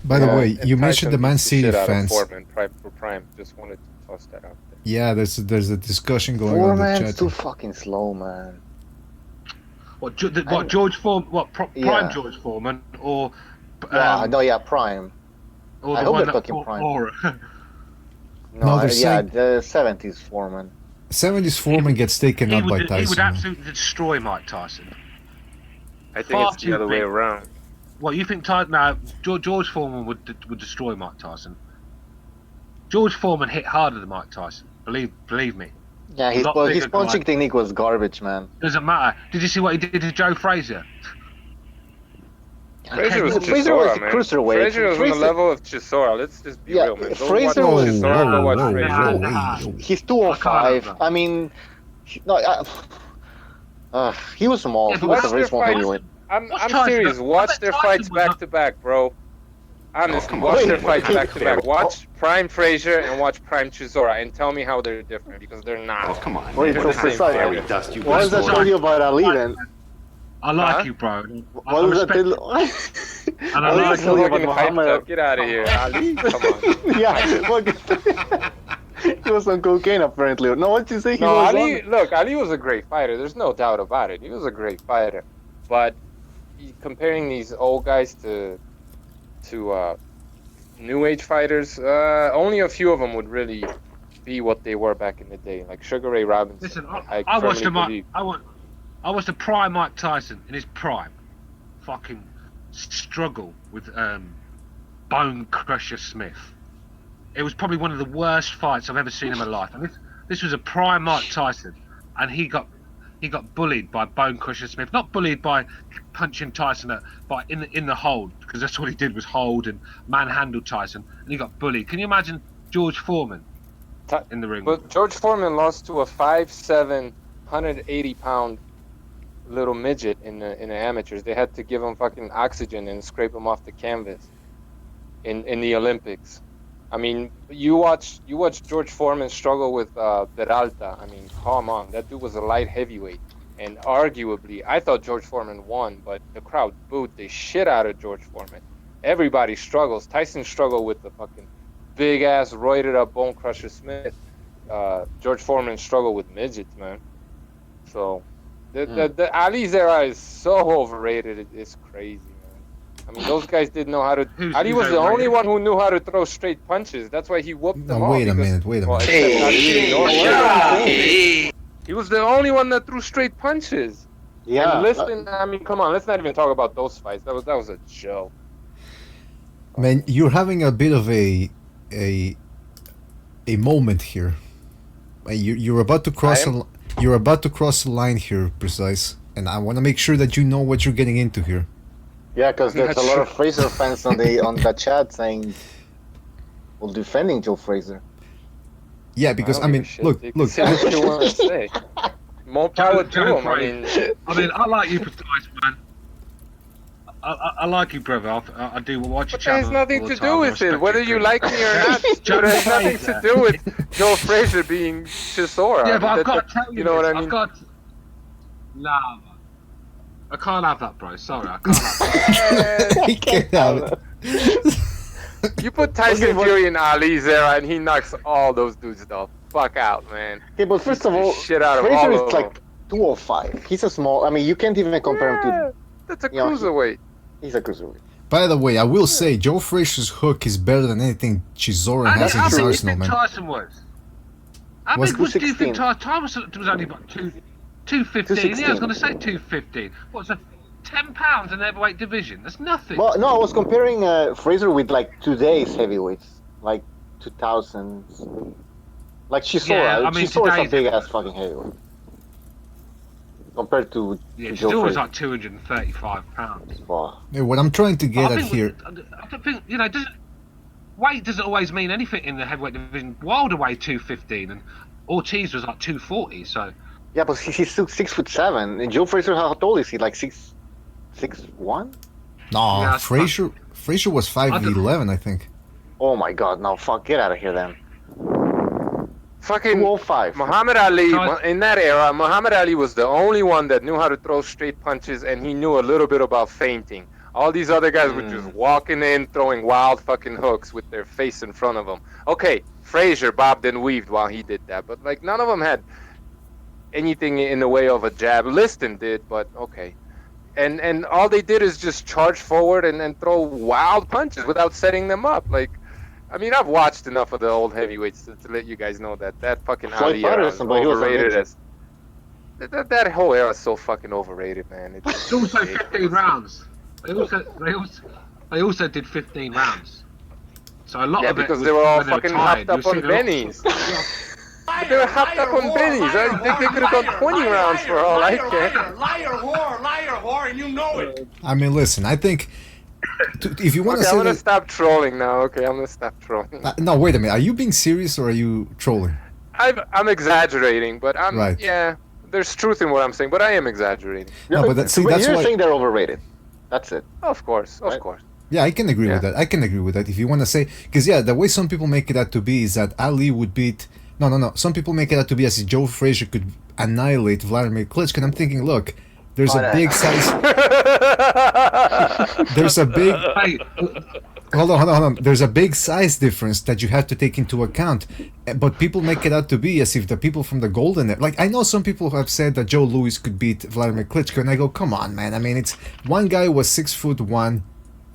By the way, you mentioned the Man City fans. Foreman, prime for prime. Just wanted to toss that out there. Yeah, there's a discussion going on in the Foreman's chat. too fucking slow, man. What George Foreman? What prime George Foreman or? No, prime. Or I the hope one they're that talking prime. No, they're saying the 70s Foreman. 70s Foreman gets taken out by Tyson. He would absolutely destroy Mike Tyson. I think it's the other way around. Well, you think George Foreman would destroy Mike Tyson? George Foreman hit harder than Mike Tyson. Believe me. Yeah, his punching technique was garbage, man. Doesn't matter. Did you see what he did to Joe Fraser? Frazier was Chisora, man. Cruiserweight. Frazier was on the level of Chisora. Let's just be real, man. Frazier was Chisora. Go watch Frazier. He's 205. I mean, he was small. Yeah, he was a very small heavyweight. I'm serious. Watch their fights back to back, bro. Honestly, watch their fights back to back. Watch Prime Frazier and watch Prime Chisora and tell me how they're different, because they're not. Oh, come on. Wait, What does that tell you about Ali then? I like you, bro. What does that tell you? And I like you. Get out of here, Ali. Come on. He was on cocaine apparently. No, what you say? Ali was a great fighter. There's no doubt about it. He was a great fighter, but comparing these old guys to new age fighters, only a few of them would really be what they were back in the day, like Sugar Ray Robinson. Listen, I watched the prime Mike Tyson in his prime, fucking struggle with Bone Crusher Smith. It was probably one of the worst fights I've ever seen in my life. And this was a prime Mike Tyson, and he got bullied by Bone Crusher Smith. Not bullied by punching Tyson, but in the hold, because that's what he did, was hold and manhandle Tyson, and he got bullied. Can you imagine George Foreman in the ring? But George Foreman lost to a 5'7", 180-pound little midget in the amateurs. They had to give him fucking oxygen and scrape him off the canvas in the Olympics. I mean, you watch George Foreman struggle with Peralta. I mean, come on, that dude was a light heavyweight, and arguably, I thought George Foreman won, but the crowd booed the shit out of George Foreman. Everybody struggles. Tyson struggled with the fucking big ass roided up Bone Crusher Smith. George Foreman struggled with midgets, man. So the Ali's era is so overrated. It's crazy. I mean, those guys didn't know how to. Ali was the only one who knew how to throw straight punches. That's why he whooped them all. Wait a minute. He was the only one that threw straight punches. Yeah. And listen, I mean, come on, let's not even talk about those fights. That was a joke. Man, you're having a bit of a moment here. You're about to cross you're about to cross the line here, Precise, and I want to make sure that you know what you're getting into here. Yeah, because there's a lot of Fraser fans on the chat saying, well, defending Joe Fraser. Yeah, because I mean, look. Say what you want to say. More power to him. I mean, I like you, Precise, man. I like you, brother. I do watch your channel. It has nothing to do with it, whether you like me or not. It has nothing to do with Joe Fraser being Chisora. Yeah, but I've got to tell you, you know what I mean? Nah. I can't have that, bro. Sorry, I can't have that. He can't have it. You put Tyson Fury in Ali's era, and he knocks all those dudes the fuck out, man. Okay, but first of all, shit out of Fraser all is of like 205. He's a small. I mean, you can't even compare him to. That's a cruiserweight. He's a cruiserweight. By the way, I will say Joe Fraser's hook is better than anything Chisora has in his arsenal, man. Tyson was. How big do you think Tyson was? Only about 215. Yeah, I was going to say 215. What's that? 10 pounds in the heavyweight division. That's nothing. Well, no, I was comparing Fraser with like today's heavyweights, like 2000s. Like Chisora. Yeah, I mean, Chisora's a big ass fucking heavyweight compared to Joe Fraser. Was like 235 pounds. Wow. Hey, what I'm trying to get at here. I don't think weight doesn't always mean anything in the heavyweight division. Wilder weighed 215 and Ortiz was like 240. So. Yeah, but he's still 6'7", and Joe Fraser, how tall is he? Like 6'1"? No, Yeah, Frazier was 5'11", I think. Oh my God! No, fuck! Get out of here, then. Fucking 205. Muhammad Ali, Tyson- in that era, Muhammad Ali was the only one that knew how to throw straight punches, and he knew a little bit about feinting. All these other guys were just walking in, throwing wild fucking hooks with their face in front of them. Okay, Frazier bobbed and weaved while he did that, but like none of them had anything in the way of a jab. Liston did, but okay. And all they did is just charge forward and throw wild punches without setting them up. Like, I mean, I've watched enough of the old heavyweights to let you guys know that fucking Floyd Ali era is Patterson, but he was a overrated. midget. That whole era is so fucking overrated, man. It's also 15 rounds. They also did 15 rounds. So a lot of it because was they were all when fucking tired. hopped up You'll on see a lot- bennies. They were hopped up on bennies. I think they could have gone 20 rounds for all I care. Liar, whore, and you know it. I mean, listen. I think if you want to Okay, say I'm gonna that, stop trolling now. Okay, I'm gonna stop trolling. no, wait a minute. Are you being serious or are you trolling? I'm exaggerating, but Right. yeah. There's truth in what I'm saying, but I am exaggerating. No, but see, that's You're why. saying they're overrated. That's it. Of course, of Right. course. Yeah, I can agree Yeah. with that. I can agree with that. If you want to say, because yeah, the way some people make it out to be is that Ali would beat. No. Some people make it out to be as if Joe Fraser could annihilate Vladimir Klitschko. And I'm thinking, look, there's a big size. There's a big. Hey, Hold on. There's a big size difference that you have to take into account. But people make it out to be as if the people from the golden era, like I know some people have said that Joe Louis could beat Vladimir Klitschko, and I go, come on, man. I mean, it's one guy was 6'1".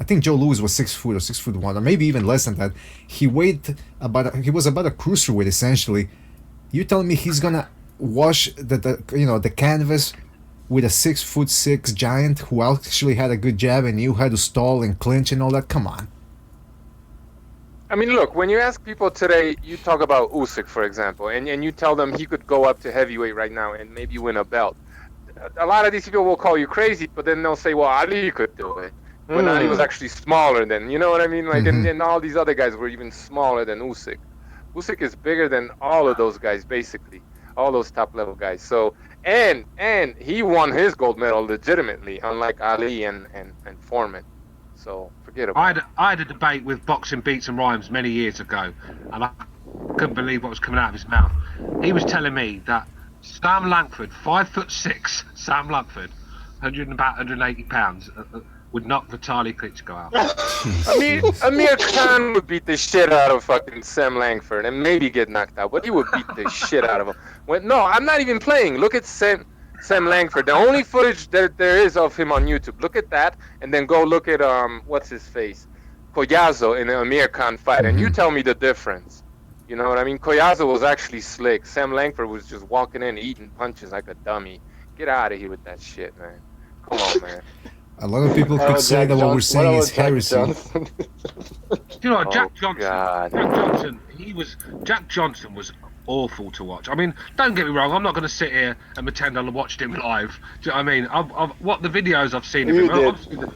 I think Joe Louis was 6 foot or 6'1", or maybe even less than that. He he was about a cruiserweight essentially. You telling me he's gonna wash the canvas with a 6'6" giant who actually had a good jab and knew how to stall and clinch and all that? Come on. I mean, look, when you ask people today, you talk about Usyk, for example, and you tell them he could go up to heavyweight right now and maybe win a belt. A lot of these people will call you crazy, but then they'll say, well, Ali could do it. But Ali was actually smaller than, you know what I mean? Like, and all these other guys were even smaller than Usyk. Usyk is bigger than all of those guys, basically. All those top-level guys. So, and he won his gold medal legitimately, unlike Ali and Foreman. So, forget about it. I had a debate with Boxing Beats and Rhymes many years ago, and I couldn't believe what was coming out of his mouth. He was telling me that Sam Langford, 5'6", Sam Langford, 180 pounds, would knock Vitaly Klitschko out. Amir Khan would beat the shit out of fucking Sam Langford and maybe get knocked out, but he would beat the shit out of him. No, I'm not even playing. Look at Sam Langford. The only footage that there is of him on YouTube. Look at that, and then go look at what's his face, Collazo in the Amir Khan fight, and you tell me the difference. You know what I mean? Collazo was actually slick. Sam Langford was just walking in, eating punches like a dummy. Get out of here with that shit, man. Come on, man. A lot of people could say that what we're saying is heresy. You know, Oh, God. Jack Johnson was awful to watch. I mean, don't get me wrong, I'm not going to sit here and pretend I watched him live. Do you know what I mean? What the videos I've seen of him, obviously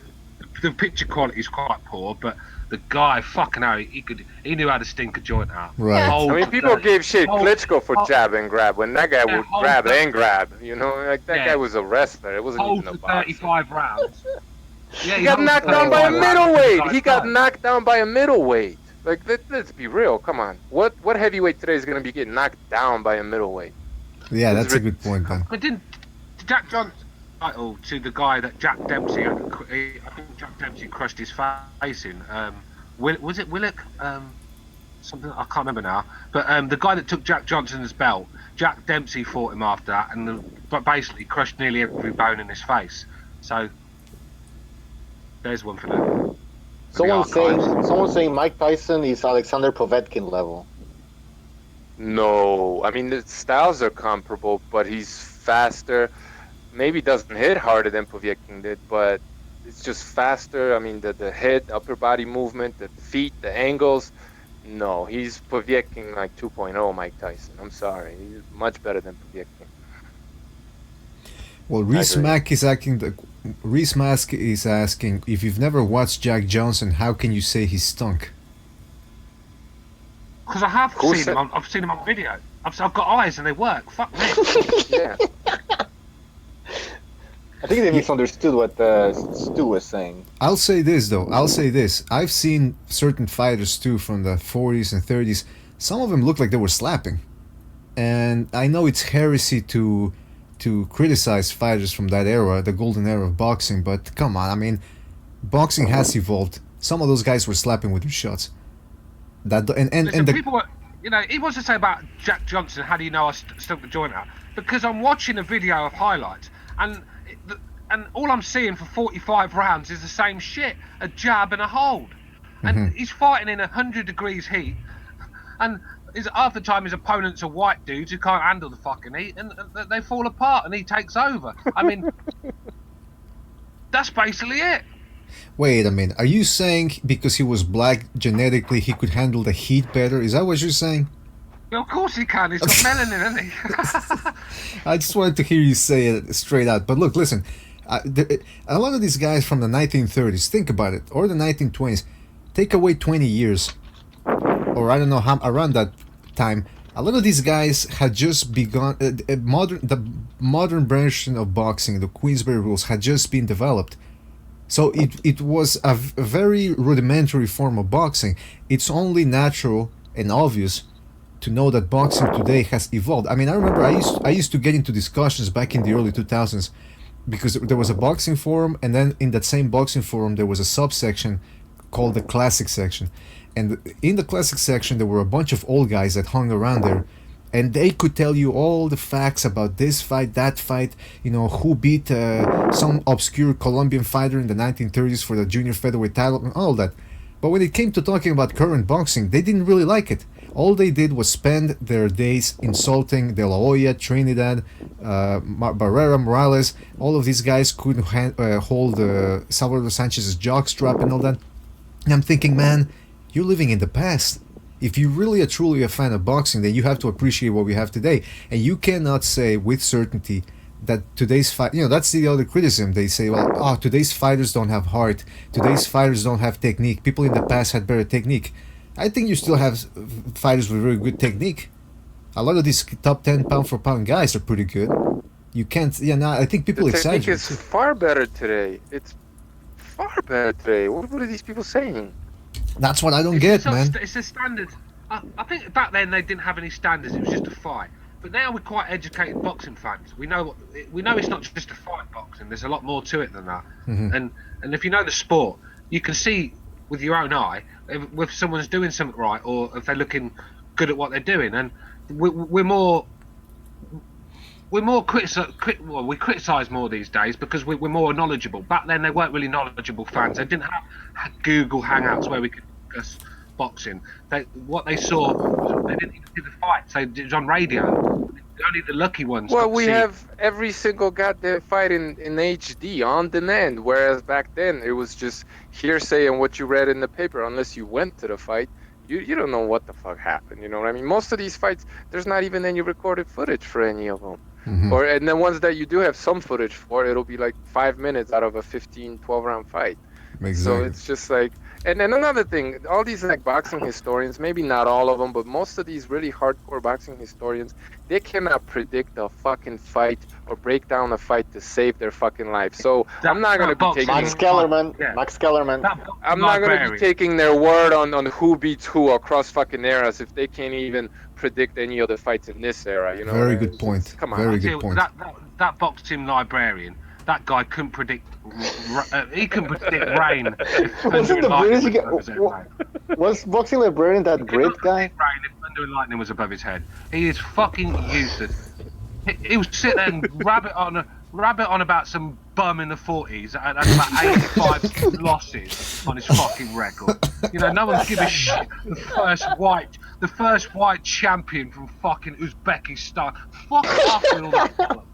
the picture quality is quite poor, but the guy, fucking hell, he knew how to stink a joint out. Right. I mean, people gave shit Klitschko for jab and grab when that guy would grab and grab. You know, like that guy was a wrestler. It wasn't even a boxer. 35 rounds. Yeah, He got knocked down by a middleweight. He got knocked down by a middleweight. Like, let's be real. Come on. What heavyweight today is going to be getting knocked down by a middleweight? Yeah, that's a good point, man. But didn't Jack Johnson title to the guy that Jack Dempsey had? I think Jack Dempsey crushed his face in. Was it Willock? Something I can't remember now. But the guy that took Jack Johnson's belt, Jack Dempsey fought him after that, but basically crushed nearly every bone in his face. So there's one for them. Someone's saying Mike Tyson is Alexander Povetkin level. No. I mean, the styles are comparable, but he's faster. Maybe doesn't hit harder than Povetkin did, but it's just faster. I mean, the head, upper body movement, the feet, the angles. No, he's Povetkin like 2.0 Mike Tyson. I'm sorry. He's much better than Povetkin. Well, Reese Mack is asking, if you've never watched Jack Johnson, how can you say he stunk? Because I have seen him. I've seen him on video. I've got eyes and they work. Fuck me. Yeah. I think they misunderstood what Stu was saying. I'll say this, though. I've seen certain fighters, too, from the 40s and 30s. Some of them look like they were slapping. and I know it's heresy to criticize fighters from that era, the golden era of boxing, but come on, I mean, boxing has evolved. Some of those guys were slapping with their shots. That and Listen, the people were, he wants to say about Jack Johnson. How do you know I stuck the joint out? Because I'm watching a video of highlights, and all I'm seeing for 45 rounds is the same shit: a jab and a hold. And he's fighting in 100 degrees heat, and half the time his opponents are white dudes who can't handle the fucking heat, and they fall apart, and he takes over. I mean, that's basically it. Wait a minute, are you saying because he was black genetically he could handle the heat better? Is that what you're saying? Well, of course he can. He's got melanin, hasn't he? I just wanted to hear you say it straight out. But look, listen, a lot of these guys from the 1930s, think about it, or the 1920s, take away 20 years, or I don't know how, around that time, a lot of these guys had just begun, the modern version of boxing, the Queensberry rules, had just been developed. So it was a very rudimentary form of boxing. It's only natural and obvious to know that boxing today has evolved. I mean, I remember I used to get into discussions back in the early 2000s because there was a boxing forum, and then in that same boxing forum there was a subsection called the classic section. And in the classic section there were a bunch of old guys that hung around there, and they could tell you all the facts about this fight, that fight, who beat some obscure Colombian fighter in the 1930s for the junior featherweight title and all that. But when it came to talking about current boxing, they didn't really like it. All they did was spend their days insulting De La Hoya, Trinidad, Barrera, Morales. All of these guys couldn't hold Salvador Sanchez's jockstrap and all that. And I'm thinking, man, you're living in the past. If you really are truly a fan of boxing, then you have to appreciate what we have today. And you cannot say with certainty that today's fight, that's the other criticism. They say, well, today's fighters don't have heart. Today's fighters don't have technique. People in the past had better technique. I think you still have fighters with very good technique. A lot of these top 10 pound for pound guys are pretty good. You can't, I think people exaggerate. The technique is far better today. It's far better today. What are these people saying? That's what I don't get, man. It's a standard. I think back then they didn't have any standards. It was just a fight. But now we're quite educated boxing fans. We know it's not just a fight boxing. There's a lot more to it than that. And if you know the sport, you can see with your own eye if someone's doing something right or if they're looking good at what they're doing. And we're more we criticise more these days because we're more knowledgeable. Back then they weren't really knowledgeable fans. They didn't have Google Hangouts where we could discuss boxing. What they saw was they didn't even see the fights. It was on radio. Only the lucky ones. Well, we have every single goddamn fight in HD on demand, whereas back then it was just hearsay and what you read in the paper. Unless you went to the fight, you don't know what the fuck happened. You know what I mean? Most of these fights, there's not even any recorded footage for any of them. And the ones that you do have some footage for, it'll be like 5 minutes out of a 15, 12 round fight. Exactly. So it's just like, and then another thing, all these like boxing historians, maybe not all of them, but most of these really hardcore boxing historians, they cannot predict a fucking fight or break down a fight to save their fucking life. So I'm not going to be taking Max Kellerman. I'm not going to be taking their word on who beats who across fucking eras if they can't even predict any of the fights in this era. Very good point. Come on. Very good point. That boxing librarian. That guy couldn't predict. He couldn't predict rain. Wasn't the British was boxing librarian that Brit guy? Rain if thunder and lightning was above his head. He is fucking useless. He would sit there and rabbit on about some bum in the 40s and about 85 losses on his fucking record. No one gives a shit. The first white champion from fucking Uzbekistan. Fuck off with all that bollocks.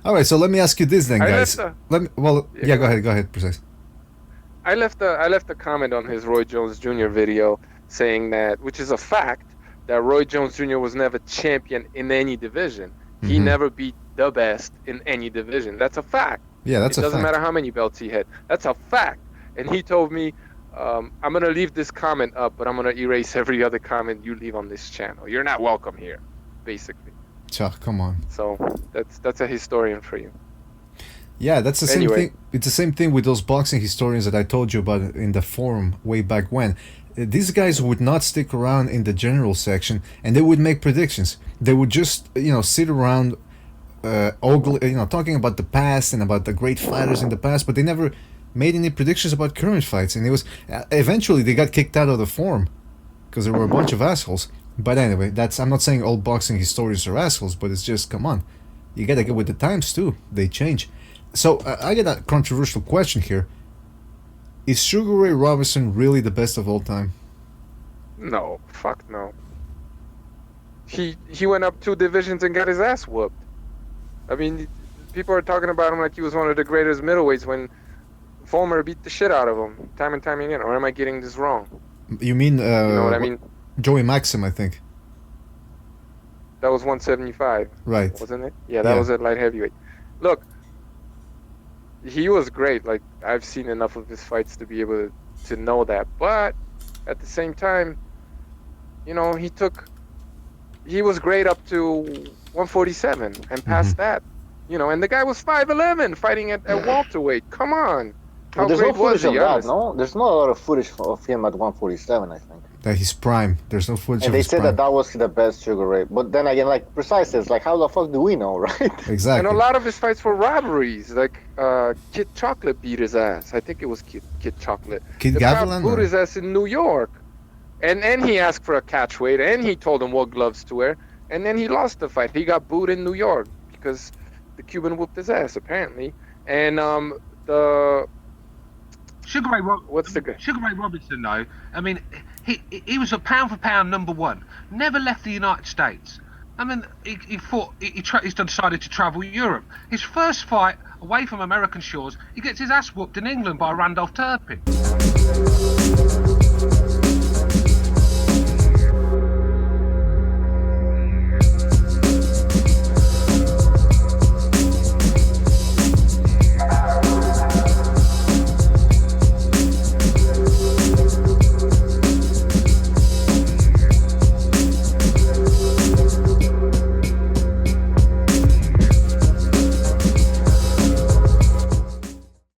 All right, so let me ask you this then, guys. Go ahead, Precise. I left a comment on his Roy Jones Jr. video saying that, which is a fact, that Roy Jones Jr. was never champion in any division. He never beat the best in any division. That's a fact. Yeah, that's a fact. It doesn't matter how many belts he had. That's a fact. And he told me, I'm going to leave this comment up, but I'm going to erase every other comment you leave on this channel. You're not welcome here, basically. Come on. So that's a historian for you. Yeah, that's the same thing. It's the same thing with those boxing historians that I told you about in the forum way back when. these guys would not stick around in the general section, and they would make predictions. They would just, sit around, talking about the past and about the great fighters in the past, but they never made any predictions about current fights. And it was eventually they got kicked out of the forum because there were a bunch of assholes. But anyway, I'm not saying all boxing historians are assholes, but it's just, come on, you gotta get with the times too. They change. So I got a controversial question here. Is Sugar Ray Robinson really the best of all time? No, fuck no. He went up 2 divisions and got his ass whooped. I mean, people are talking about him like he was one of the greatest middleweights when Foreman beat the shit out of him time and time again. Or am I getting this wrong? You mean? You know what I mean? Joey Maxim, I think. That was 175. Right. Wasn't it? Yeah, that was at light heavyweight. Look, he was great. Like, I've seen enough of his fights to be able to know that. But at the same time, he was great up to 147 and past that. And the guy was 5'11", fighting at welterweight. Come on. How there's great no footage was he? of that, no? There's not a lot of footage of him at 147, I think. That his prime. There's no footage And of they his said prime. that was the best Sugar Ray. But then again, like Precise says, like, how the fuck do we know, right? Exactly. And a lot of his fights were robberies. Like, Kid Chocolate beat his ass. I think it was Kid Chocolate. Kid the Gavilan? beat his ass in New York. And he asked for a catch weight, and he told him what gloves to wear. And then he lost the fight. He got booed in New York because the Cuban whooped his ass, apparently. And the... Sugar Ray What's the guy? Sugar Ray Robinson, though, I mean, he was a pound for pound #1. Never left the United States. I mean, he's decided to travel Europe. His first fight away from American shores, he gets his ass whooped in England by Randolph Turpin.